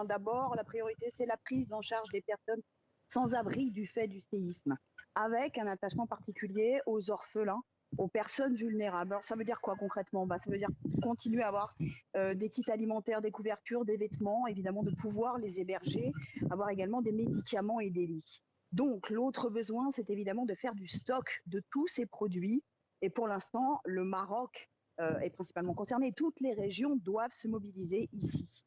D'abord, la priorité, c'est la prise en charge des personnes sans abri du fait du séisme, avec un attachement particulier aux orphelins, aux personnes vulnérables. Alors, ça veut dire quoi concrètement? Ça veut dire continuer à avoir des kits alimentaires, des couvertures, des vêtements, évidemment de pouvoir les héberger, avoir également des médicaments et des lits. Donc, l'autre besoin, c'est évidemment de faire du stock de tous ces produits. Et pour l'instant, le Maroc est principalement concerné. Toutes les régions doivent se mobiliser ici.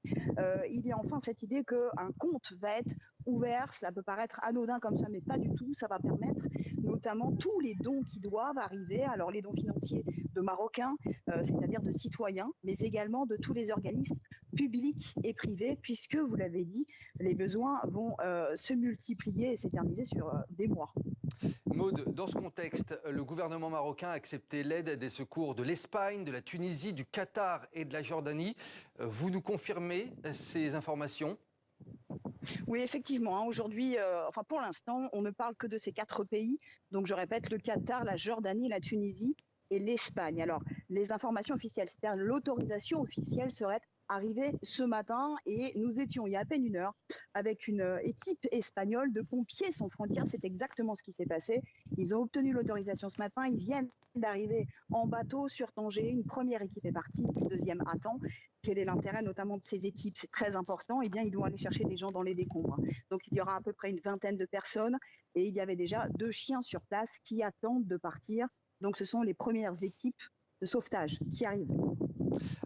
Il y a enfin cette idée qu'un compte va être ouvert. Ça peut paraître anodin comme ça, mais pas du tout. Ça va permettre notamment tous les dons qui doivent arriver. Alors les dons financiers de Marocains, c'est-à-dire de citoyens, mais également de tous les organismes publics et privés, puisque, vous l'avez dit, les besoins vont se multiplier et s'éterniser sur des mois. Maud, dans ce contexte, le gouvernement marocain a accepté l'aide des secours de l'Espagne, de la Tunisie, du Qatar et de la Jordanie. Vous nous confirmez ces informations ? Oui, effectivement. Aujourd'hui, enfin pour l'instant, on ne parle que de ces 4 pays. Donc je répète, le Qatar, la Jordanie, la Tunisie et l'Espagne. Alors les informations officielles, c'est-à-dire l'autorisation officielle serait arrivée ce matin et nous étions il y a à peine une heure avec une équipe espagnole de pompiers sans frontières. C'est exactement ce qui s'est passé. Ils ont obtenu l'autorisation ce matin. Ils viennent d'arriver en bateau sur Tanger. Une première équipe est partie, une deuxième attend. Quel est l'intérêt notamment de ces équipes? C'est très important. Eh bien, ils doivent aller chercher des gens dans les décombres. Donc, il y aura à peu près une vingtaine de personnes et il y avait déjà 2 chiens sur place qui attendent de partir. Donc, ce sont les premières équipes de sauvetage qui arrivent.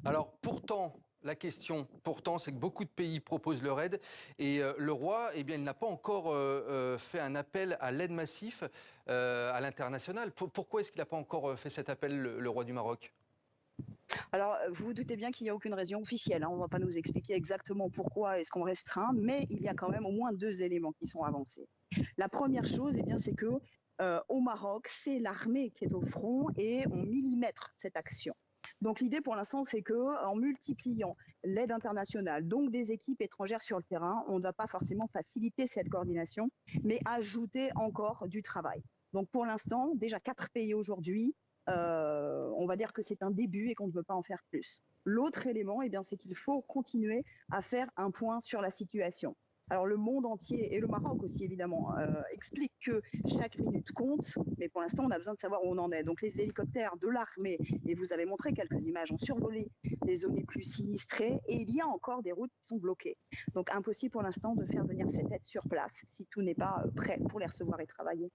Alors, pourtant, la question, c'est que beaucoup de pays proposent leur aide et le roi, eh bien, il n'a pas encore fait un appel à l'aide massif à l'international. Pourquoi est-ce qu'il n'a pas encore fait cet appel, le roi du Maroc ? Alors, vous vous doutez bien qu'il n'y a aucune raison officielle. On ne va pas nous expliquer exactement pourquoi est-ce qu'on restreint, mais il y a quand même au moins 2 éléments qui sont avancés. La première chose, eh bien, c'est que au Maroc, c'est l'armée qui est au front et on millimètre cette action. Donc l'idée pour l'instant, c'est qu'en multipliant l'aide internationale, donc des équipes étrangères sur le terrain, on ne va pas forcément faciliter cette coordination, mais ajouter encore du travail. Donc pour l'instant, déjà 4 pays aujourd'hui, on va dire que c'est un début et qu'on ne veut pas en faire plus. L'autre élément, eh bien, c'est qu'il faut continuer à faire un point sur la situation. Alors le monde entier et le Maroc aussi évidemment expliquent que chaque minute compte, mais pour l'instant on a besoin de savoir où on en est. Donc les hélicoptères de l'armée, et vous avez montré quelques images, ont survolé les zones les plus sinistrées et il y a encore des routes qui sont bloquées. Donc impossible pour l'instant de faire venir cette aide sur place si tout n'est pas prêt pour les recevoir et travailler.